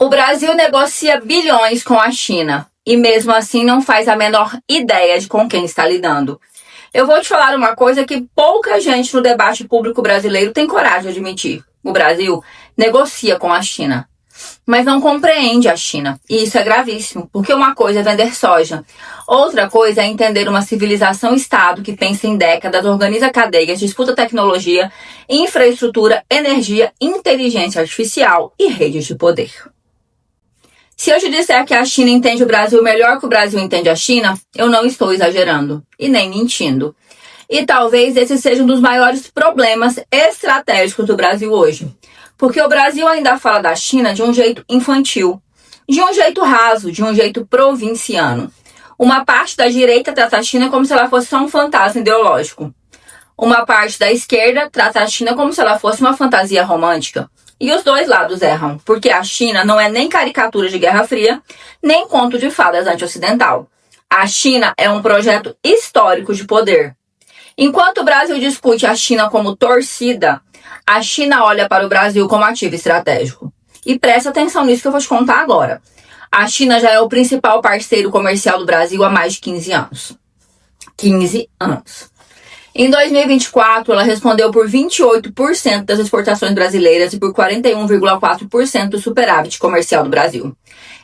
O Brasil negocia bilhões com a China e mesmo assim não faz a menor ideia de com quem está lidando. Eu vou te falar uma coisa que pouca gente no debate público brasileiro tem coragem de admitir. O Brasil negocia com a China, mas não compreende a China. E isso é gravíssimo, porque uma coisa é vender soja, outra coisa é entender uma civilização-estado que pensa em décadas, organiza cadeias, disputa tecnologia, infraestrutura, energia, inteligência artificial e redes de poder. Se eu te disser que a China entende o Brasil melhor que o Brasil entende a China, eu não estou exagerando e nem mentindo. E talvez esse seja um dos maiores problemas estratégicos do Brasil hoje. Porque o Brasil ainda fala da China de um jeito infantil, de um jeito raso, de um jeito provinciano. Uma parte da direita trata a China como se ela fosse só um fantasma ideológico. Uma parte da esquerda trata a China como se ela fosse uma fantasia romântica. E os dois lados erram, porque a China não é nem caricatura de Guerra Fria, nem conto de fadas anti-ocidental. A China é um projeto histórico de poder. Enquanto o Brasil discute a China como torcida, a China olha para o Brasil como ativo estratégico. E presta atenção nisso que eu vou te contar agora. A China já é o principal parceiro comercial do Brasil há mais de 15 anos. 15 anos. Em 2024, ela respondeu por 28% das exportações brasileiras e por 41,4% do superávit comercial do Brasil.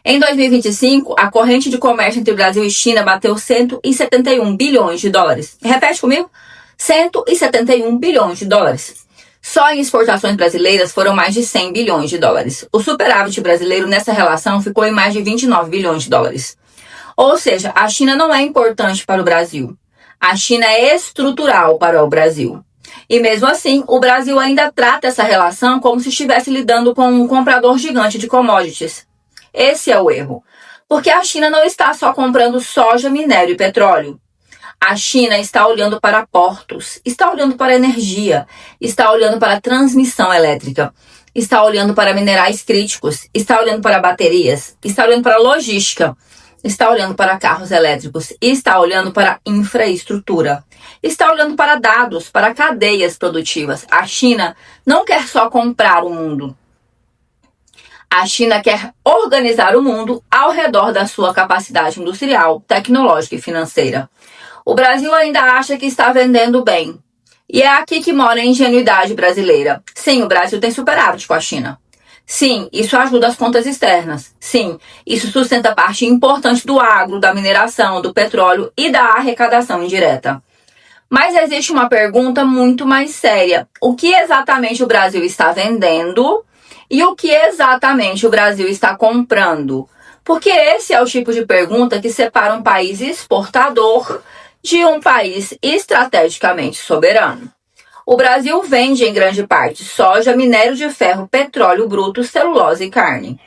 Em 2025, a corrente de comércio entre Brasil e China bateu 171 bilhões de dólares. Repete comigo? 171 bilhões de dólares. Só em exportações brasileiras foram mais de 100 bilhões de dólares. O superávit brasileiro nessa relação ficou em mais de 29 bilhões de dólares. Ou seja, a China não é importante para o Brasil. A China é estrutural para o Brasil. E mesmo assim, o Brasil ainda trata essa relação como se estivesse lidando com um comprador gigante de commodities. Esse é o erro. Porque a China não está só comprando soja, minério e petróleo. A China está olhando para portos, está olhando para energia, está olhando para transmissão elétrica, está olhando para minerais críticos, está olhando para baterias, está olhando para logística. Está olhando para carros elétricos, está olhando para infraestrutura, está olhando para dados, para cadeias produtivas. A China não quer só comprar o mundo. A China quer organizar o mundo ao redor da sua capacidade industrial, tecnológica e financeira. O Brasil ainda acha que está vendendo bem. E é aqui que mora a ingenuidade brasileira. Sim, o Brasil tem superávit com a China. Sim, isso ajuda as contas externas. Sim, isso sustenta parte importante do agro, da mineração, do petróleo e da arrecadação indireta. Mas existe uma pergunta muito mais séria. O que exatamente o Brasil está vendendo e o que exatamente o Brasil está comprando? Porque esse é o tipo de pergunta que separa um país exportador de um país estrategicamente soberano. O Brasil vende em grande parte soja, minério de ferro, petróleo bruto, celulose e carne.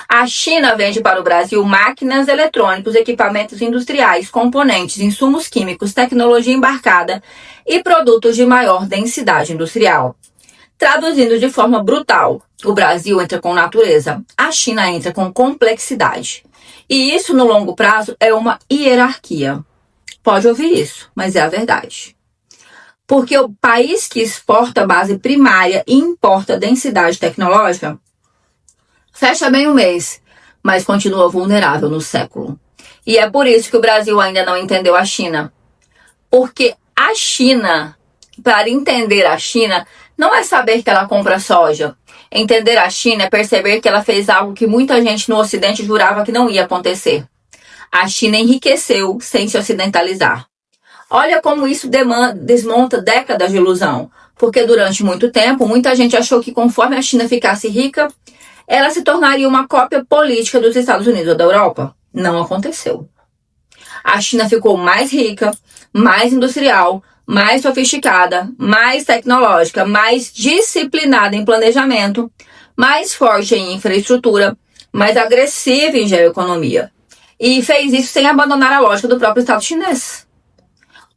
A China vende para o Brasil máquinas, eletrônicos, equipamentos industriais, componentes, insumos químicos, tecnologia embarcada e produtos de maior densidade industrial. Traduzindo de forma brutal, o Brasil entra com natureza, a China entra com complexidade. E isso, no longo prazo, é uma hierarquia. Pode ouvir isso, mas é a verdade. Porque o país que exporta base primária e importa densidade tecnológica fecha bem o mês, mas continua vulnerável no século. E é por isso que o Brasil ainda não entendeu a China. Porque a China, para entender a China, não é saber que ela compra soja. Entender a China é perceber que ela fez algo que muita gente no Ocidente jurava que não ia acontecer. A China enriqueceu sem se ocidentalizar. Olha como isso desmonta décadas de ilusão, porque durante muito tempo, muita gente achou que conforme a China ficasse rica, ela se tornaria uma cópia política dos Estados Unidos ou da Europa. Não aconteceu. A China ficou mais rica, mais industrial, mais sofisticada, mais tecnológica, mais disciplinada em planejamento, mais forte em infraestrutura, mais agressiva em geoeconomia. E fez isso sem abandonar a lógica do próprio Estado chinês.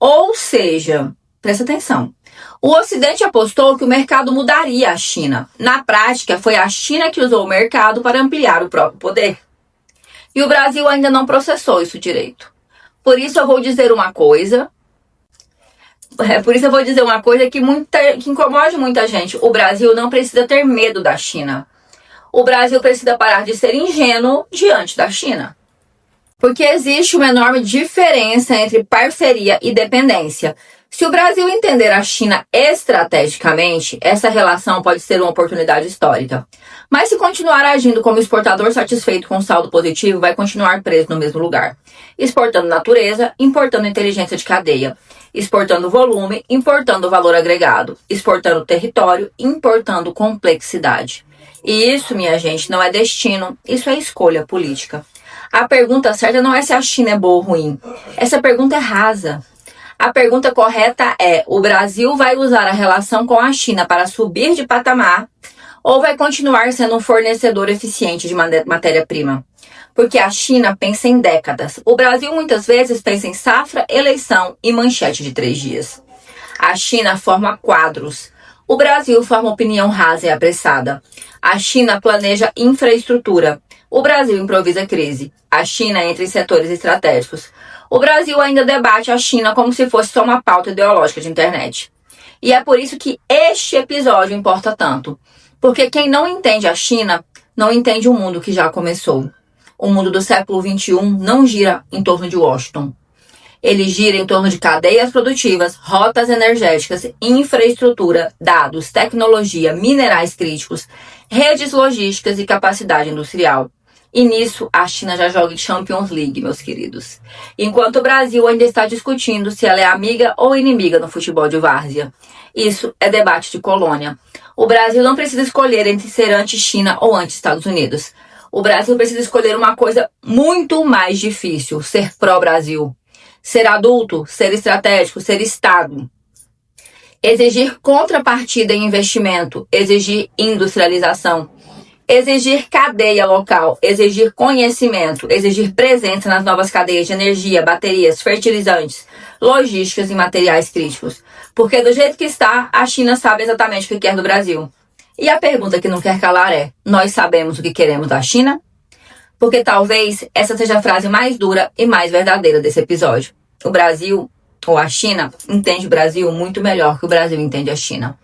Ou seja, presta atenção, o Ocidente apostou que o mercado mudaria a China. Na prática, foi a China que usou o mercado para ampliar o próprio poder. E o Brasil ainda não processou isso direito. Por isso eu vou dizer uma coisa que incomode muita gente. O Brasil não precisa ter medo da China. O Brasil precisa parar de ser ingênuo diante da China. Porque existe uma enorme diferença entre parceria e dependência. Se o Brasil entender a China estrategicamente, essa relação pode ser uma oportunidade histórica. Mas se continuar agindo como exportador satisfeito com saldo positivo, vai continuar preso no mesmo lugar. Exportando natureza, importando inteligência de cadeia. Exportando volume, importando valor agregado. Exportando território, importando complexidade. E isso, minha gente, não é destino, isso é escolha política. A pergunta certa não é se a China é boa ou ruim. Essa pergunta é rasa. A pergunta correta é: o Brasil vai usar a relação com a China para subir de patamar ou vai continuar sendo um fornecedor eficiente de matéria-prima? Porque a China pensa em décadas. O Brasil muitas vezes pensa em safra, eleição e manchete de 3 dias. A China forma quadros. O Brasil forma opinião rasa e apressada. A China planeja infraestrutura. O Brasil improvisa crise. A China entra em setores estratégicos. O Brasil ainda debate a China como se fosse só uma pauta ideológica de internet. E é por isso que este episódio importa tanto. Porque quem não entende a China, não entende o mundo que já começou. O mundo do século XXI não gira em torno de Washington. Ele gira em torno de cadeias produtivas, rotas energéticas, infraestrutura, dados, tecnologia, minerais críticos, redes logísticas e capacidade industrial. E nisso, a China já joga em Champions League, meus queridos. Enquanto o Brasil ainda está discutindo se ela é amiga ou inimiga no futebol de várzea. Isso é debate de colônia. O Brasil não precisa escolher entre ser anti-China ou anti-Estados Unidos. O Brasil precisa escolher uma coisa muito mais difícil: ser pró-Brasil. Ser adulto, ser estratégico, ser Estado. Exigir contrapartida em investimento, exigir industrialização. Exigir cadeia local, exigir conhecimento, exigir presença nas novas cadeias de energia, baterias, fertilizantes, logísticas e materiais críticos. Porque do jeito que está, a China sabe exatamente o que quer do Brasil. E a pergunta que não quer calar é: nós sabemos o que queremos da China? Porque talvez essa seja a frase mais dura e mais verdadeira desse episódio. O Brasil, ou a China, entende o Brasil muito melhor que o Brasil entende a China.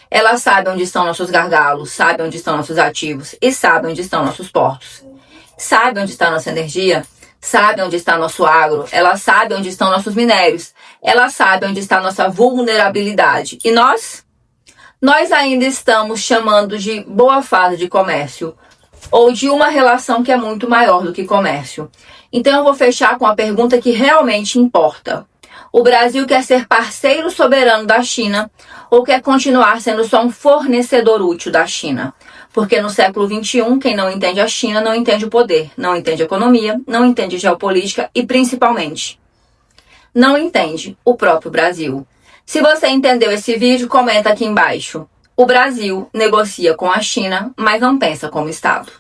Ela sabe onde estão nossos gargalos, sabe onde estão nossos ativos e sabe onde estão nossos portos. Sabe onde está nossa energia, sabe onde está nosso agro, ela sabe onde estão nossos minérios, ela sabe onde está nossa vulnerabilidade. E nós? Nós ainda estamos chamando de boa fase de comércio ou de uma relação que é muito maior do que comércio. Então eu vou fechar com a pergunta que realmente importa. O Brasil quer ser parceiro soberano da China ou quer continuar sendo só um fornecedor útil da China? Porque no século XXI, quem não entende a China não entende o poder, não entende a economia, não entende geopolítica e, principalmente, não entende o próprio Brasil. Se você entendeu esse vídeo, comenta aqui embaixo. O Brasil negocia com a China, mas não pensa como Estado.